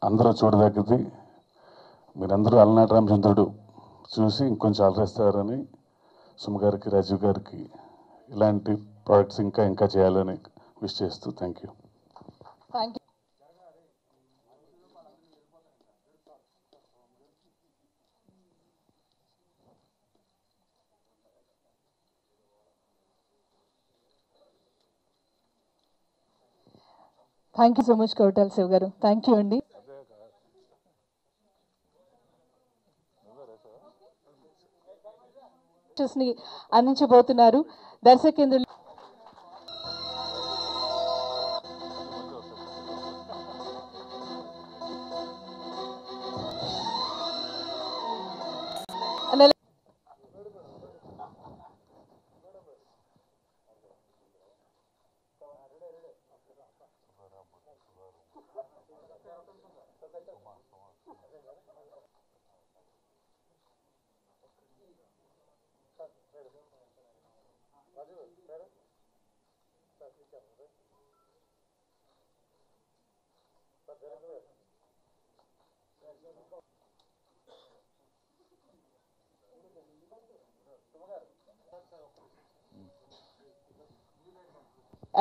అందరూ చూడదగ్గది. మీరందరూ అలనాటి రామచంద్రుడు చూసి ఇంకొంచెం అలరేస్తారని సుమ గారికి, రాజీవ్ గారికి ఇలాంటి ప్రాజెక్ట్స్ ఇంకా చేయాలని విష్ చేస్తూ thank you. Thank you so much Kotala Shiva గారు. థ్యాంక్ యూ అండి. అందించబోతున్నారు దర్శకేంద్రులు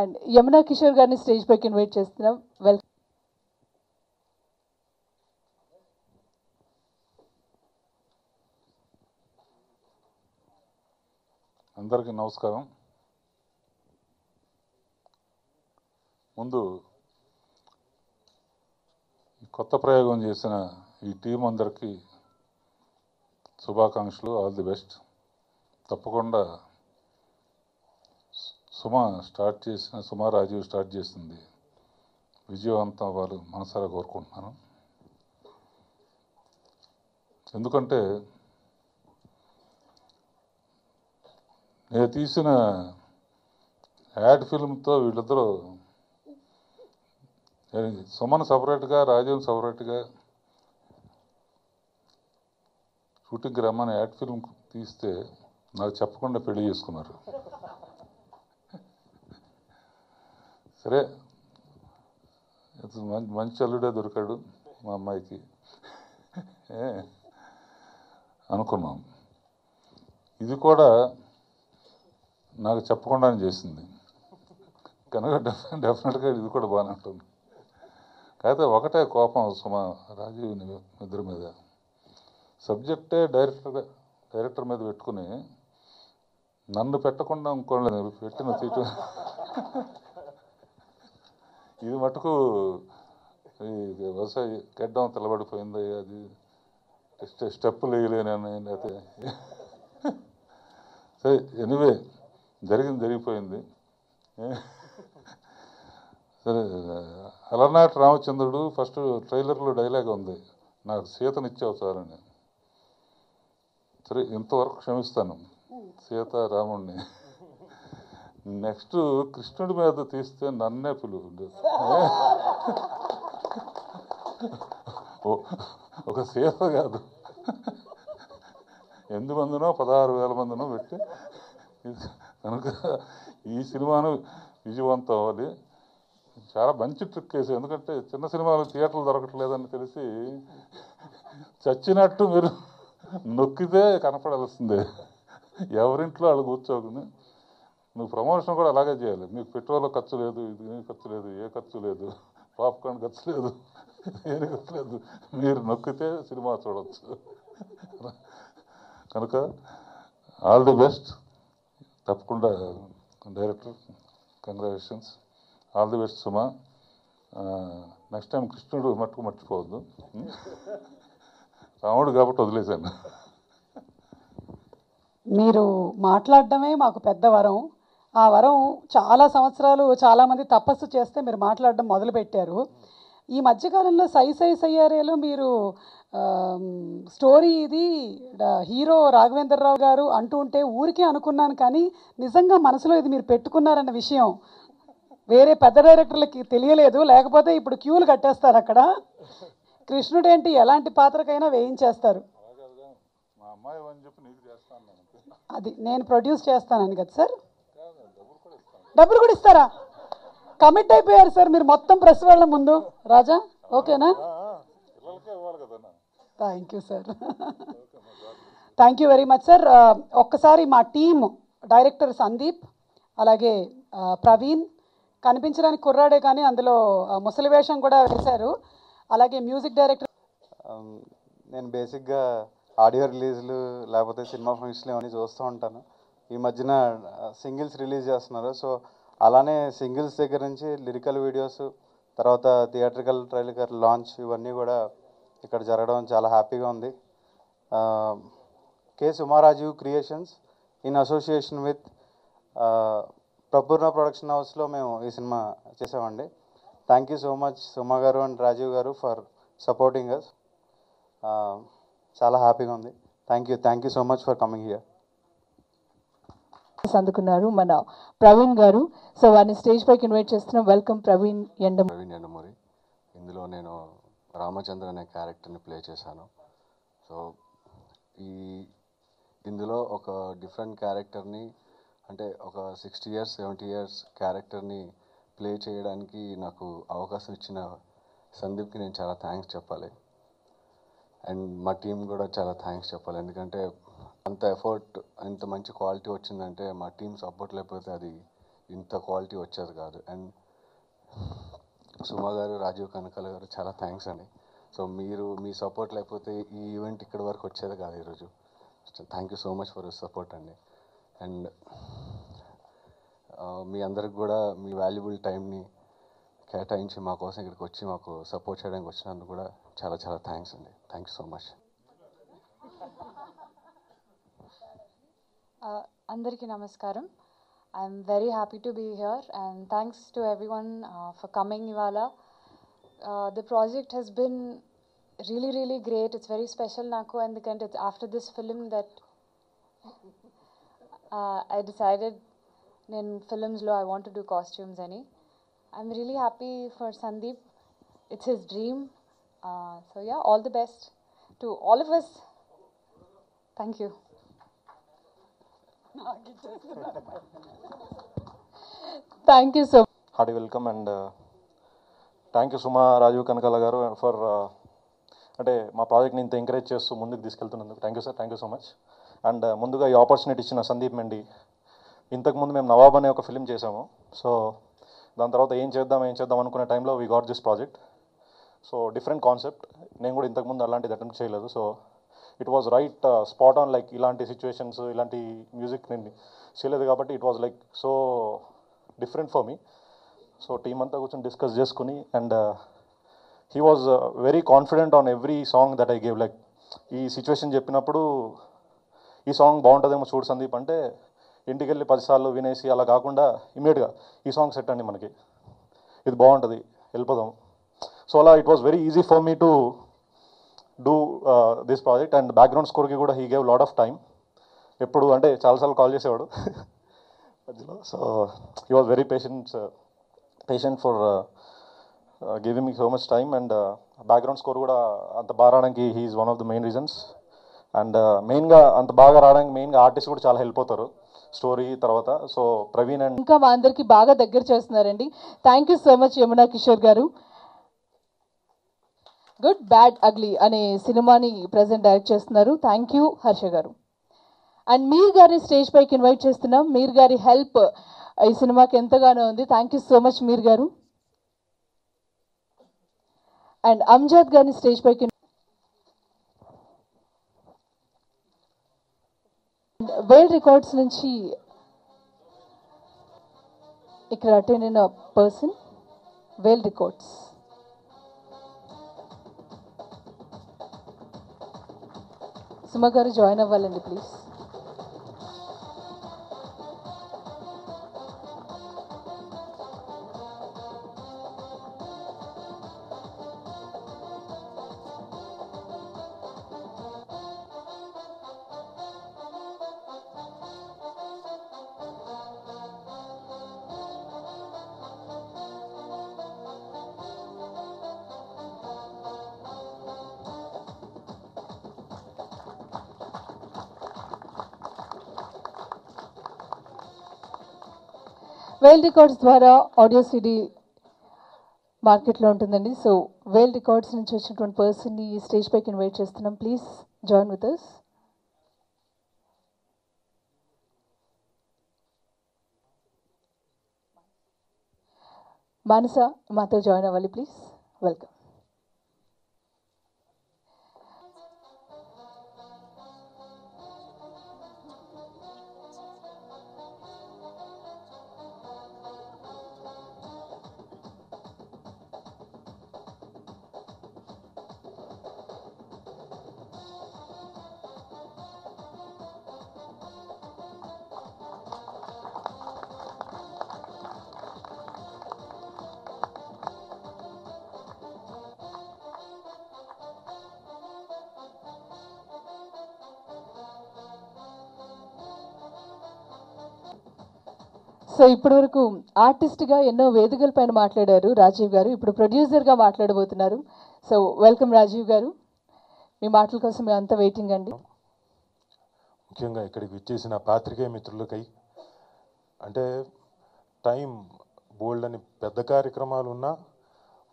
అండ్ యమునా కిషోర్ గారిని స్టేజ్ పైకి ఇన్వైట్ చేస్తున్నాం. వెల్కమ్. అందరికీ నమస్కారం. ముందు కొత్త ప్రయోగం చేసిన ఈ టీం అందరికీ శుభాకాంక్షలు, ఆల్ ది బెస్ట్. తప్పకుండా సుమ రాజీవ్ స్టార్ట్ చేసింది విజయవంతం అవ్వాలి మనసారా కోరుకుంటున్నాను. ఎందుకంటే నేను తీసిన యాడ్ ఫిల్మ్తో వీళ్ళిద్దరూ సుమన్ సపరేట్గా, రాజీవ్ సపరేట్గా షూటింగ్కి రమ్మని యాడ్ ఫిల్మ్ తీస్తే నాకు చెప్పకుండా పెళ్లి చేసుకున్నారు. సరే, మంచి అల్లుడే దొరికాడు మా అమ్మాయికి అనుకున్నాం. ఇది కూడా నాకు చెప్పకుండానే చేసింది కనుక డెఫినెట్గా ఇది కూడా బాగానే ఉంటుంది. కాకపోతే ఒకటే కోపం సుమ రాజీవ్ ఇద్దరి మీద. సబ్జెక్టే డైరెక్టర్ మీద పెట్టుకుని నన్ను పెట్టకుండా ఇంకోళ్ళని పెట్టిన తీయటం ఇది మటుకు వ్యవసాయ గడ్డం తెల్లబడిపోయింది. అది స్టెప్పులు వేయలేనని లేకపోతే సరే, ఎనివే జరిగిపోయింది. సరే, అలనాటి రామచంద్రుడు ఫస్ట్ ట్రైలర్లో డైలాగ్ ఉంది, నాకు సీతనిచ్చావు సార్ అని. సరే, ఇంతవరకు క్షమిస్తాను సీత రాముడిని. నెక్స్ట్ కృష్ణుడి మీద తీస్తే నన్నే పిలువు. ఒక సీత కాదు, 8 మందినో 16,000 మందినో పెట్టి కనుక ఈ సినిమాను విజయవంతం అవ్వాలి. చాలా మంచి ట్రిక్ వేసి, ఎందుకంటే చిన్న సినిమాలు థియేటర్లు దొరకట్లేదని తెలిసి చచ్చినట్టు మీరు నొక్కితే కనపడాల్సిందే. ఎవరింట్లో వాళ్ళు కూర్చోకుని నువ్వు ప్రమోషన్ కూడా అలాగే చేయాలి. మీకు పెట్రోల్ ఖర్చు లేదు, ఇది ఖర్చు లేదు, ఏ ఖర్చు లేదు, పాప్కార్న్ ఖర్చు లేదు, ఏది ఖర్చు లేదు. మీరు నొక్కితే సినిమా చూడవచ్చు. కనుక ఆల్ ది బెస్ట్. తప్పకుండా director congratulations, all the best Suma. Next time కృష్ణుడు మట్టుకు మర్చిపోవద్దు. రాముడు కాబట్టి వదిలేశాను. మీరు మాట్లాడడమే మాకు పెద్ద వరం. ఆ వరం చాలా సంవత్సరాలు చాలామంది తపస్సు చేస్తే మీరు మాట్లాడడం మొదలుపెట్టారు. ఈ మధ్యకాలంలో సై సయ్యారేలో మీరు స్టోరీ ఇది హీరో రాఘవేంద్రరావు గారు అంటూ ఉంటే ఊరికే అనుకున్నాను, కానీ నిజంగా మనసులో ఇది మీరు పెట్టుకున్నారన్న విషయం వేరే పెద్ద డైరెక్టర్లకి తెలియలేదు. లేకపోతే ఇప్పుడు క్యూలు కట్టేస్తారు అక్కడ. కృష్ణుడు ఏంటి ఎలాంటి పాత్రకైనా వేయించేస్తారు. అది నేను ప్రొడ్యూస్ చేస్తానని కదా సార్. డబ్బులు కూడా ఇస్తారా? కమిట్ అయిపోయారు సార్ మీరు మొత్తం ప్రెస్ వాళ్ళ ముందు. రాజా ఓకేనా? కదన్నా. Thank you sir. Thank you very much sir. ఒక్కసారి మా టీమ్ డైరెక్టర్ సందీప్, అలాగే ప్రవీణ్, కనిపించడానికి కుర్రాడే కానీ అందులో ముసలి వేషం కూడా వేశారు, అలాగే మ్యూజిక్ డైరెక్టర్. నేను బేసిక్గా ఆడియో రిలీజ్లు లేకపోతే సినిమా ఫంక్షన్లు ఇవన్నీ చూస్తూ ఉంటాను. ఈ మధ్యన సింగిల్స్ రిలీజ్ చేస్తున్నారు. సో అలానే సింగిల్స్ దగ్గర నుంచి లిరికల్ వీడియోస్, తర్వాత థియేట్రికల్ ట్రైలర్ లాంచ్, ఇవన్నీ కూడా ఇక్కడ జరగడం చాలా హ్యాపీగా ఉంది. కే సుమారాజీవ్ creations in association with ప్రపూర్ణ production హౌస్లో మేము ఈ సినిమా చేసామండి. థ్యాంక్ యూ సో మచ్ సుమా గారు అండ్ రాజీవ్ గారు ఫర్ సపోర్టింగ్ అస్. చాలా హ్యాపీగా ఉంది. Thank you so much for coming here. అందుకున్నారు మన ప్రవీణ్ గారు. సో వారిని స్టేజ్ పైకి ఇన్వైట్ చేస్తున్నాం. వెల్కమ్ ప్రవీణ్ ఎండమూరి. ఇందులో నేను రామచంద్ర అనే క్యారెక్టర్ని ప్లే చేశాను. సో ఇందులో ఒక డిఫరెంట్ క్యారెక్టర్ని, అంటే ఒక 60 years 70 years క్యారెక్టర్ని ప్లే చేయడానికి నాకు అవకాశం ఇచ్చిన సందీప్కి నేను చాలా థ్యాంక్స్ చెప్పాలి. అండ్ మా టీం కూడా చాలా థ్యాంక్స్ చెప్పాలి. ఎందుకంటే అంత ఎఫర్ట్, ఇంత మంచి క్వాలిటీ వచ్చిందంటే మా టీం సపోర్ట్ లేకపోతే అది ఇంత క్వాలిటీ వచ్చేది కాదు. అండ్ సుమా గారు, రాజీవ్ కనకాల గారు చాలా థ్యాంక్స్ అండి. సో మీ సపోర్ట్ లేకపోతే ఈ ఈవెంట్ ఇక్కడి వరకు వచ్చేది కాదు ఈరోజు. Thank you so much for your support అండి. అండ్ మీ అందరికి కూడా మీ వాల్యుబుల్ టైంని కేటాయించి మా కోసం ఇక్కడికి వచ్చి మాకు సపోర్ట్ చేయడానికి వచ్చినందుకు కూడా చాలా చాలా థ్యాంక్స్ అండి. Thank you so much. అందరికీ నమస్కారం. I'm very happy to be here and thanks to everyone for coming ఇవాళ. The project has been really great. It's very special నాకు, ఎందుకంటే it's after this film that I decided in films lo I want to do costumes ani. I'm really happy for Sandeep. It's his dream. So yeah, all the best to all of us. Thank you. Thank you so hearty welcome and thank you Suma, Rajeev Kanakala గారు for అంటే మా ప్రాజెక్ట్ని ఇంత encourage చేస్తూ ముందుకు తీసుకెళ్తున్నందుకు thank you sir. Thank you so much. And ముందుగా ఈ ఆపర్చునిటీ ఇచ్చిన సందీప్ మెండి. ఇంతకుముందు మేము నవాబ్ అనే ఒక ఫిలిం చేసాము. సో దాని తర్వాత ఏం చేద్దాం అనుకునే టైంలో we got this project. So different concept. నేను కూడా ఇంతకుముందు అలాంటిది అటెంప్ట్ చేయలేదు. So it was right spot on. Like ఇలాంటి సిచ్యువేషన్స్, ఇలాంటి మ్యూజిక్ నేను చేయలేదు కాబట్టి it was like so different for me. So team అంతా కూర్చొని డిస్కస్ చేసుకుని and he was very confident on every song that I gave. Like ఈ situation చెప్పినప్పుడు ఈ సాంగ్ బాగుంటుందేమో చూడు సందీప్ అంటే ఇంటికి వెళ్ళి 10 సార్లు వినేసి అలా కాకుండా ఇమీడియట్గా ఈ సాంగ్ సెట్ అండి, మనకి ఇది బాగుంటుంది, వెళ్ళిపోదాం. సో అలా it was very easy for me to do this project. And background స్కోర్కి కూడా he gave lot of time. ఎప్పుడు అంటే చాలాసార్లు కాల్ చేసేవాడు మధ్యలో. So he was very patient for giving me so much time. And background score కూడా అంత బాగా రావడానికి he is one of the main reasons. And మెయిన్గా అంత బాగా రావడానికి మెయిన్గా ఆర్టిస్ట్ కూడా చాలా హెల్ప్ అవుతారు స్టోరీ తర్వాత. సో ప్రవీణ్ అండ్ ఇంకా మా అందరికి బాగా దగ్గర చేస్తున్నారండి. Thank you so much Yamuna Kishore గారు. గుడ్ బ్యాడ్ అగ్లీ అనే సినిమాని ప్రజెంట్ డైరెక్ట్ చేస్తున్నారు. థ్యాంక్ యూ హర్ష గారు. అండ్ మీర్ గారిని స్టేజ్ పైకి ఇన్వైట్ చేస్తున్నాం. మీర్ గారి హెల్ప్ ఈ సినిమాకి ఎంతగానో ఉంది. థ్యాంక్ యూ సో మచ్ మీర్ గారు. అండ్ అంజద్ గారిని స్టేజ్ పైకి వేల్ రికార్డ్స్ నుంచి ఇక్కడ అటెండ్ అయిన పర్సన్ వేల్ రికార్డ్స్. సుమ గారు జాయిన్ అవ్వాలండి ప్లీజ్. వేల్ రికార్డ్స్ ద్వారా ఆడియో సిడీ మార్కెట్లో ఉంటుందండి. సో వేల్ రికార్డ్స్ నుంచి వచ్చినటువంటి పర్సన్ని స్టేజ్ పైకి ఇన్వైట్ చేస్తున్నాం. Please join with us. మానస మాతో జాయిన్ అవ్వాలి ప్లీజ్. వెల్కమ్. సో ఇప్పటి వరకు ఆర్టిస్ట్గా ఎన్నో వేదికల పైన మాట్లాడారు రాజీవ్ గారు. ఇప్పుడు ప్రొడ్యూసర్గా మాట్లాడబోతున్నారు. సో వెల్కమ్ రాజీవ్ గారు. మీ మాటల కోసం మేము అంతా వెయిటింగ్ అండి. ముఖ్యంగా ఇక్కడికి విచ్చేసిన పాత్రికేయ మిత్రులకై, అంటే టైం బోల్డ్ అని పెద్ద కార్యక్రమాలు ఉన్నా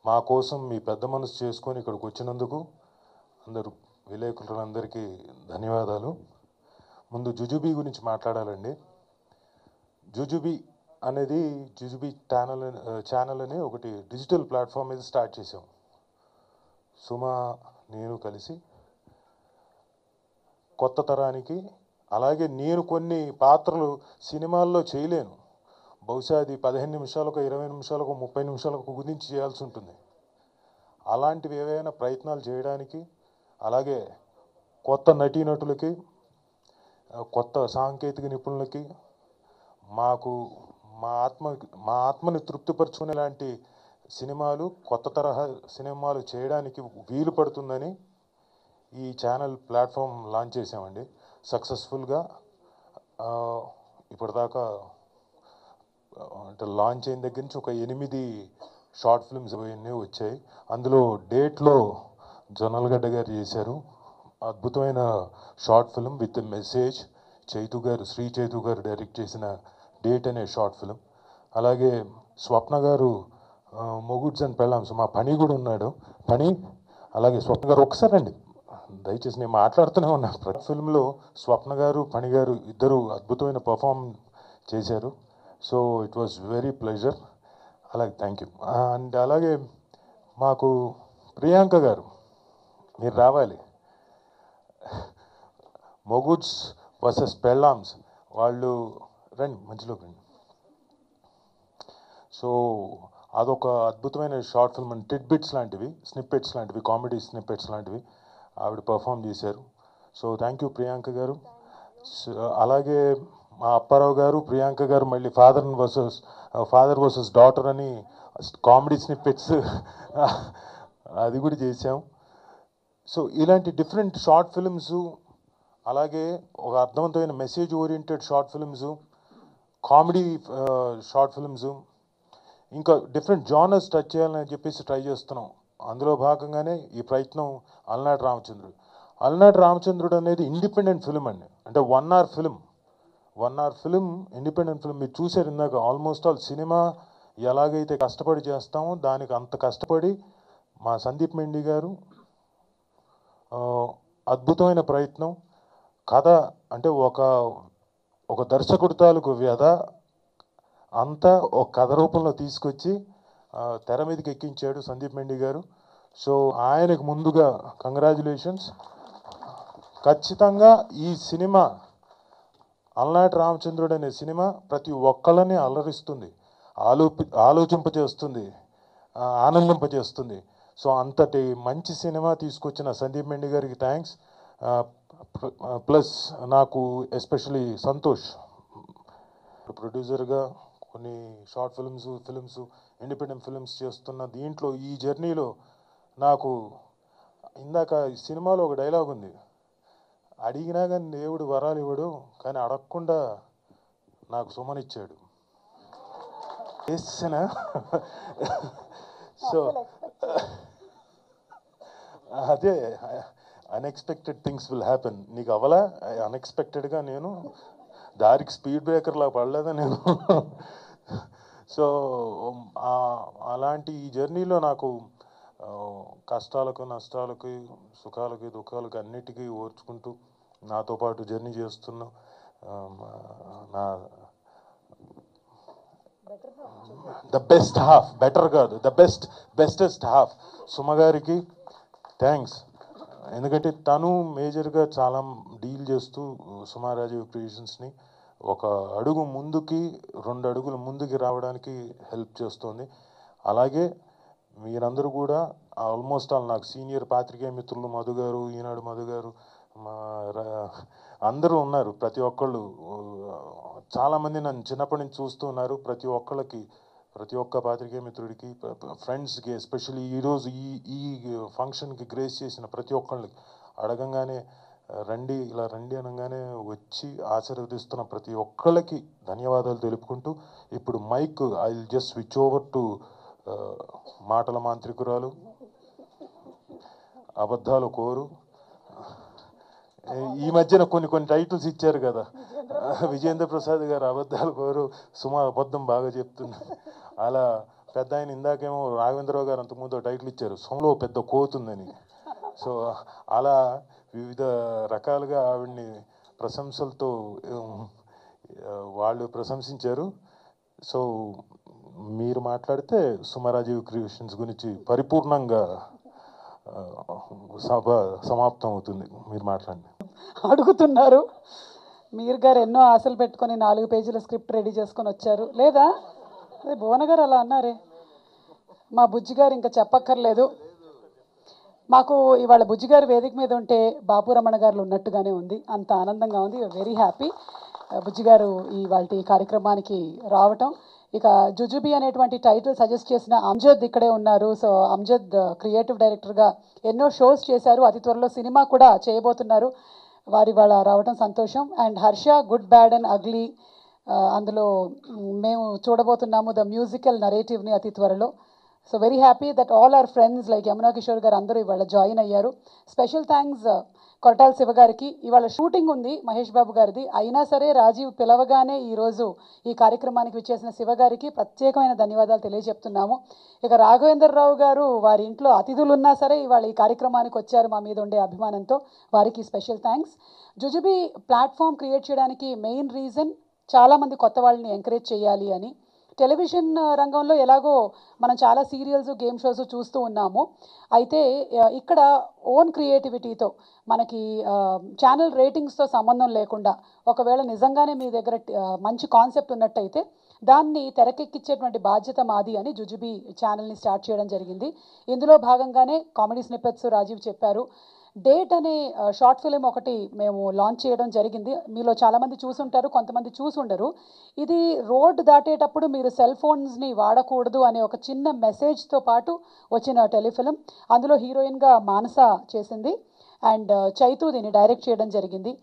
మా కోసం మీ పెద్ద మనసు చేసుకొని ఇక్కడికి వచ్చినందుకు అందరూ విలేకరులందరికీ ధన్యవాదాలు. ముందు జుజుబీ గురించి మాట్లాడాలండి. జుజుబీ అనేది జుజుబీ ఛానల్ అని ఒకటి డిజిటల్ ప్లాట్ఫామ్ మీద స్టార్ట్ చేసాం. సుమా నేను కలిసి కొత్త తరానికి, అలాగే నేను కొన్ని పాత్రలు సినిమాల్లో చేయలేను, బహుశా అది 15 నిమిషాలకు 20 నిమిషాలకు 30 నిమిషాలకు కుదించి చేయాల్సి ఉంటుంది. అలాంటివి ఏవైనా ప్రయత్నాలు చేయడానికి, అలాగే కొత్త నటీనటులకి, కొత్త సాంకేతిక నిపుణులకి, మాకు మా ఆత్మని తృప్తిపరచుకునే లాంటి సినిమాలు, కొత్త తరహా సినిమాలు చేయడానికి వీలు పడుతుందని ఈ ఛానల్ ప్లాట్ఫామ్ లాంచ్ చేసామండి సక్సెస్ఫుల్గా. ఇప్పటిదాకా అంటే లాంచ్ అయిన దగ్గర నుంచి ఒక 8 షార్ట్ ఫిల్మ్స్ అవన్నీ వచ్చాయి. అందులో డేట్లో జొన్నలగడ్డ గారు చేశారు అద్భుతమైన short film with message. Shri Chaitu గారు డైరెక్ట్ చేసిన డేట్ అనే షార్ట్ ఫిల్మ్. అలాగే స్వప్న గారు మొగుడ్స్ అండ్ పెళ్ళాంస్, మా పని కూడా ఉన్నాడు పని. అలాగే స్వప్న గారు ఒకసారి అండి దయచేసి, నేను మాట్లాడుతూనే ఉన్నాను. ప్రతి ఫిల్మ్లో స్వప్న గారు పని గారు ఇద్దరు అద్భుతమైన పర్ఫామ్ చేశారు. So it was very pleasure. అలాగే థ్యాంక్ యూ. అండ్ అలాగే మాకు ప్రియాంక గారు, మీరు రావాలి. మొగుడ్స్ వర్సెస్ పెళ్ళాంస్, వాళ్ళు రండి మంచిలోకి రండి. సో అదొక అద్భుతమైన షార్ట్ ఫిల్మ్ అండ్ టిడ్బిట్స్ లాంటివి, స్నిప్పెట్స్ లాంటివి, కామెడీ స్నిప్పెట్స్ లాంటివి ఆవిడ పర్ఫామ్ చేశారు. సో థ్యాంక్ యూ ప్రియాంక గారు. అలాగే మా అప్పారావు గారు, ప్రియాంక గారు మళ్ళీ ఫాదర్ వర్సెస్ డాటర్ అని కామెడీ స్నిప్పెట్స్ అది కూడా చేసాం. సో ఇలాంటి డిఫరెంట్ షార్ట్ ఫిల్మ్స్, అలాగే ఒక అర్థవంతమైన message oriented short films, comedy short films, ఇంకా డిఫరెంట్ జానర్స్ టచ్ చేయాలని చెప్పేసి ట్రై చేస్తున్నాం. అందులో భాగంగానే ఈ ప్రయత్నం అలనాటి రామచంద్రుడు అనేది ఇండిపెండెంట్ ఫిలిం అండి. అంటే 1 hour ఫిలిం ఇండిపెండెంట్ ఫిలిం. మీరు చూసారు ఇందాక. ఆల్మోస్ట్ ఆల్ సినిమా ఎలాగైతే కష్టపడి చేస్తామో దానికి అంత కష్టపడి మా సందీప్ మెండి గారు అద్భుతమైన ప్రయత్నం. కథ అంటే ఒక దర్శకుడి తాలూకు వ్యధ అంతా ఒక కథ రూపంలో తీసుకొచ్చి తెర మీదకి ఎక్కించాడు సందీప్ మెండి గారు. సో ఆయనకు ముందుగా కంగ్రాచులేషన్స్. ఖచ్చితంగా ఈ సినిమా అలనాటి రామచంద్రుడు అనే సినిమా ప్రతి ఒక్కళ్ళని అలరిస్తుంది, ఆలోచింపజేస్తుంది, ఆనందింపజేస్తుంది. సో అంతటి మంచి సినిమా తీసుకొచ్చిన సందీప్ మెండి గారికి థ్యాంక్స్. ప్లస్ నాకు ఎస్పెషలీ సంతోష్, ప్రొడ్యూసర్గా కొన్ని షార్ట్ ఫిల్మ్స్ ఇండిపెండెంట్ ఫిల్మ్స్ చేస్తున్న దీంట్లో ఈ జర్నీలో నాకు ఇందాక ఈ సినిమాలో ఒక డైలాగ్ ఉంది, అడిగినా కానీ దేవుడు వరాలు ఇవ్వడు, కానీ అడగకుండా నాకు సుమనిచ్చాడు. చేసినా సో అదే అన్ఎక్స్పెక్టెడ్ థింగ్స్ విల్ హ్యాపెన్. నీకు అవలా అన్ఎక్స్పెక్టెడ్గా నేను దారికి స్పీడ్ బ్రేకర్లా పడలేదా నేను. సో అలాంటి ఈ జర్నీలో నాకు కష్టాలకు నష్టాలకి సుఖాలకి దుఃఖాలకి అన్నిటికీ ఓర్చుకుంటూ నాతో పాటు జర్నీ చేస్తున్న నా ద బెస్ట్ హాఫ్, బెటర్ కాదు, ద బెస్టెస్ట్ హాఫ్ సుమ గారికి థ్యాంక్స్. ఎందుకంటే తను మేజర్గా చాలా డీల్ చేస్తూ సుమా రాజీవ్ క్రియేషన్స్ని ఒక అడుగు ముందుకి 2 అడుగులు ముందుకి రావడానికి హెల్ప్ చేస్తుంది. అలాగే మీరందరూ కూడా ఆల్మోస్ట్ నాకు సీనియర్ పాత్రికేయ మిత్రులు మధు గారు, ఈనాడు మధు గారు, అందరూ ఉన్నారు. ప్రతి ఒక్కళ్ళు చాలామంది నన్ను చిన్నప్పటి నుంచి చూస్తూ ఉన్నారు. ప్రతి ఒక్క పాత్రికేయ మిత్రుడికి, ఫ్రెండ్స్కి, ఎస్పెషల్లీ ఈరోజు ఈ ఫంక్షన్కి గ్రేస్ చేసిన ప్రతి ఒక్కళ్ళకి అడగంగానే రండి, ఇలా రండి అనగానే వచ్చి ఆశీర్వదిస్తున్న ప్రతి ఒక్కళ్ళకి ధన్యవాదాలు తెలుపుకుంటూ, ఇప్పుడు mike I will just switch over to మాటల మాంత్రికురాలు, అబద్ధాలు కోరు. ఈ మధ్యన కొన్ని టైటిల్స్ ఇచ్చారు కదా, విజేంద్ర ప్రసాద్ గారు అబద్ధాలు కోరు, సుమ అబద్ధం బాగా చెప్తున్నారు. అలా పెద్ద ఆయన ఇందాకేమో రాఘవేంద్రరావు గారు అంతకుముందు టైటిల్ ఇచ్చారు, సుమలో పెద్ద కోతుందని. సో అలా వివిధ రకాలుగా ఆవిడ్ని ప్రశంసలతో వాళ్ళు ప్రశంసించారు. సో మీరు మాట్లాడితే సుమరాజీవ్ క్రియేషన్స్ గురించి పరిపూర్ణంగా సభ సమాప్తం అవుతుంది. మీరు మాట్లాడండి. అడుగుతున్నారు. మీరు గారు ఎన్నో ఆశలు పెట్టుకొని 4 పేజీల స్క్రిప్ట్ రెడీ చేసుకొని వచ్చారు లేదా? అదే భువన గారు అలా అన్నారే. మా బుజ్జి గారు ఇంకా చెప్పక్కర్లేదు. మాకు ఇవాళ బుజ్జి గారు వేదిక మీద ఉంటే బాపు రమణ గారు ఉన్నట్టుగానే ఉంది. అంత ఆనందంగా ఉంది. వెరీ హ్యాపీ బుజ్జి గారు ఇవాళ ఈ కార్యక్రమానికి రావటం. ఇక జుజుబి అనేటువంటి టైటిల్ సజెస్ట్ చేసిన అమ్జద్ ఇక్కడే ఉన్నారు. సో అమ్జద్ క్రియేటివ్ డైరెక్టర్గా ఎన్నో షోస్ చేశారు. అతి త్వరలో సినిమా కూడా చేయబోతున్నారు. వారి వాళ్ళ రావడం సంతోషం. And Harsha good bad and ugly, అందులో మేము చూడబోతున్నాము ద మ్యూజికల్ నరేటివ్ని అతి త్వరలో. So very happy that all our friends like Yamuna Kishore గారు అందరూ ఇవాళ జాయిన్ అయ్యారు. స్పెషల్ థ్యాంక్స్ కొరటాల శివ గారికి. ఇవాళ షూటింగ్ ఉంది మహేష్ బాబు గారిది, అయినా సరే రాజీవ్ పిలవగానే ఈరోజు ఈ కార్యక్రమానికి విచ్చేసిన శివ గారికి ప్రత్యేకమైన ధన్యవాదాలు తెలియజెప్తున్నాము. ఇక రాఘవేంద్రరావు గారు వారి ఇంట్లో అతిథులు ఉన్నా సరే ఇవాళ ఈ కార్యక్రమానికి వచ్చారు మా మీద ఉండే అభిమానంతో, వారికి స్పెషల్ థ్యాంక్స్. జుజుబి ప్లాట్ఫామ్ క్రియేట్ చేయడానికి మెయిన్ రీజన్ చాలామంది కొత్త వాళ్ళని ఎంకరేజ్ చేయాలి అని. టెలివిజన్ రంగంలో ఎలాగో మనం చాలా సీరియల్స్, గేమ్ షోస్ చూస్తూ ఉన్నాము. అయితే ఇక్కడ ఓన్ క్రియేటివిటీతో మనకి ఛానల్ రేటింగ్స్తో సంబంధం లేకుండా ఒకవేళ నిజంగానే మీ దగ్గర మంచి కాన్సెప్ట్ ఉన్నట్టయితే దాన్ని తెరకెక్కించేటువంటి బాధ్యత మాది అని జుజుబి ఛానల్ని స్టార్ట్ చేయడం జరిగింది. ఇందులో భాగంగానే కామెడీ స్నిప్పెట్స్ రాజీవ్ చెప్పారు. డేట్ అనే షార్ట్ ఫిలిం ఒకటి మేము లాంచ్ చేయడం జరిగింది. మీలో చాలామంది చూసుంటారు, కొంతమంది చూసుండరు. ఇది రోడ్ దాటేటప్పుడు మీరు సెల్ ఫోన్స్ని వాడకూడదు అనే ఒక చిన్న మెసేజ్తో పాటు వచ్చిన టెలిఫిలిం. అందులో హీరోయిన్గా మానస చేసింది అండ్ చైతు దీన్ని డైరెక్ట్ చేయడం జరిగింది.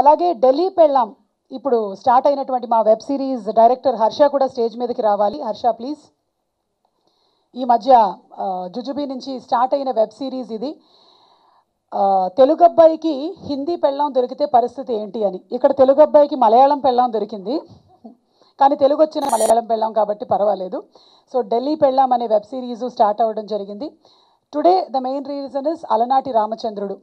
అలాగే ఢిల్లీ పెళ్ళాం ఇప్పుడు స్టార్ట్ అయినటువంటి మా వెబ్ సిరీస్ డైరెక్టర్ హర్ష కూడా స్టేజ్ మీదకి రావాలి. హర్ష ప్లీజ్. ఈ మధ్య జుజుబి నుంచి స్టార్ట్ అయిన వెబ్ సిరీస్ ఇది. తెలుగు అబ్బాయికి హిందీ పెళ్ళాం దొరికితే పరిస్థితి ఏంటి అని, ఇక్కడ తెలుగు అబ్బాయికి మలయాళం పెళ్ళాం దొరికింది, కానీ తెలుగు వచ్చిన మలయాళం పెళ్ళాం కాబట్టి పర్వాలేదు. సో ఢిల్లీ పెళ్ళాం అనే వెబ్ సిరీస్ స్టార్ట్ అవ్వడం జరిగింది. Today the main reason is అలనాటి రామచంద్రుడు.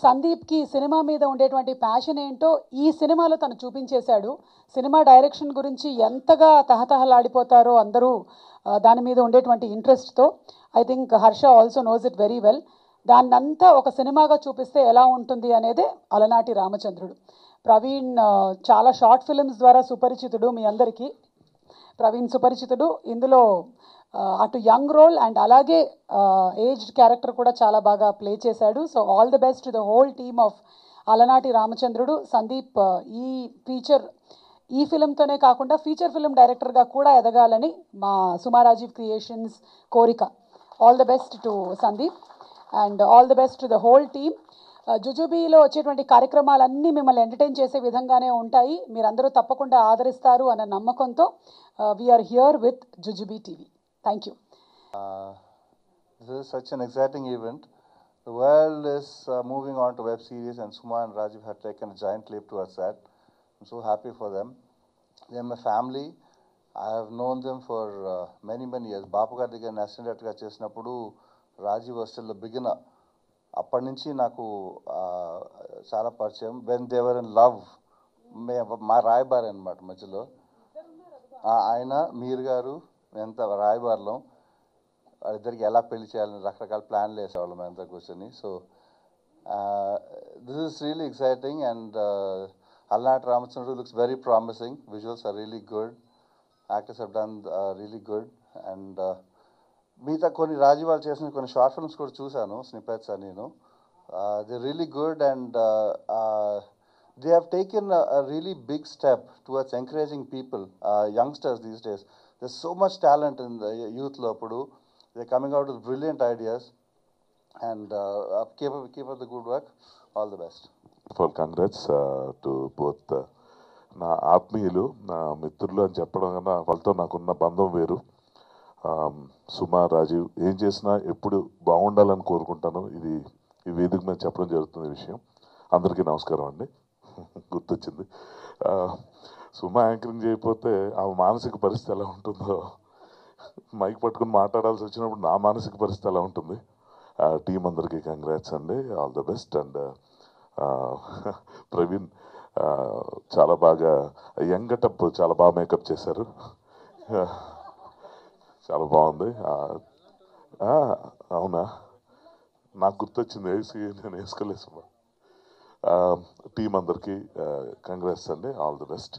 సందీప్కి సినిమా మీద ఉండేటువంటి ప్యాషన్ ఏంటో ఈ సినిమాలో తను చూపించేశాడు. సినిమా డైరెక్షన్ గురించి ఎంతగా తహతహలాడిపోతారో అందరూ దాని మీద ఉండేటువంటి ఇంట్రెస్ట్తో. I think Harsha also knows it very well. దాన్నంతా ఒక సినిమాగా చూపిస్తే ఎలా ఉంటుంది అనేదే అలనాటి రామచంద్రుడు. ప్రవీణ్ చాలా షార్ట్ ఫిల్మ్స్ ద్వారా సుపరిచితుడు మీ అందరికీ. ప్రవీణ్ సుపరిచితుడు. ఇందులో అటు యంగ్ రోల్ అండ్ అలాగే ఏజ్డ్ క్యారెక్టర్ కూడా చాలా బాగా ప్లే చేశాడు. So all the best the whole team of అలనాటి రామచంద్రుడు. సందీప్ ఈ ఫిలింతోనే కాకుండా ఫీచర్ ఫిలిం డైరెక్టర్గా కూడా ఎదగాలని మా సుమారాజీవ్ క్రియేషన్స్ కోరిక. All the best to Sandeep and all the best to the whole team. జుజుబీలో వచ్చేటువంటి కార్యక్రమాలన్నీ మిమ్మల్ని ఎంటర్టైన్ చేసే విధంగానే ఉంటాయి. మీరందరూ తప్పకుండా ఆదరిస్తారు అన్న నమ్మకంతో we are here with Jujubee TV. Thank you. This is such an exciting event. The world is moving on to web series and Suma and Rajiv have taken a giant leap towards that. I'm so happy for them. They are my family I have known them for many years. బాపు గారి దగ్గర assistant డైరెక్టర్గా చేసినప్పుడు Rajiv was still beginner. అప్పటి నుంచి నాకు చాలా పరిచయం. When they were in love, మా రాయబారి అనమాట మధ్యలో. ఆయన మీర్ గారు ఎంత రాయబారులం, వాళ్ళిద్దరికి ఎలా పెళ్లి చేయాలని రకరకాల ప్లాన్లు వేసేవాళ్ళం అంతా కూర్చొని. So this is really exciting. And Alanati Ramachandrudu looks very promising. Visuals are really good. Actors have done really good. And మిగతా కొన్ని రాజీవాళ్ళు చేసిన కొన్ని షార్ట్ ఫిల్మ్స్ కూడా చూశాను, స్నిపెట్స్ అని. నేను they really good. And they have taken a really big step towards encouraging people, youngsters these days. There's so much talent in the youth lopudu. They're coming out with brilliant ideas. And keep up the good work. All the best. For congrats to both నా ఆత్మీయులు, నా మిత్రులు అని చెప్పడం కన్నా వాళ్ళతో నాకున్న బంధం వేరు. సుమా, రాజీవ్ ఏం చేసినా ఎప్పుడు బాగుండాలని కోరుకుంటాను. ఇది ఈ వేదిక మీద చెప్పడం జరుగుతుంది విషయం. అందరికీ నమస్కారం అండి. గుర్తొచ్చింది, సుమా యాంకరింగ్ చేయకపోతే ఆ మానసిక పరిస్థితి ఎలా ఉంటుందో, మైక్ పట్టుకుని మాట్లాడాల్సి వచ్చినప్పుడు నా మానసిక పరిస్థితి ఎలా ఉంటుంది. టీం అందరికీ కంగ్రాట్స్ అండి, all the best. And Praveen చాలా బాగా యంగ్ గెటప్ చాలా బాగా మేకప్ చేశారు, చాలా బాగుంది. అవునా, నాకు గుర్తొచ్చింది, నేను వేసుకోలేదు సుమా. టీం అందరికీ కంగ్రాట్స్ అండి, ఆల్ ది బెస్ట్.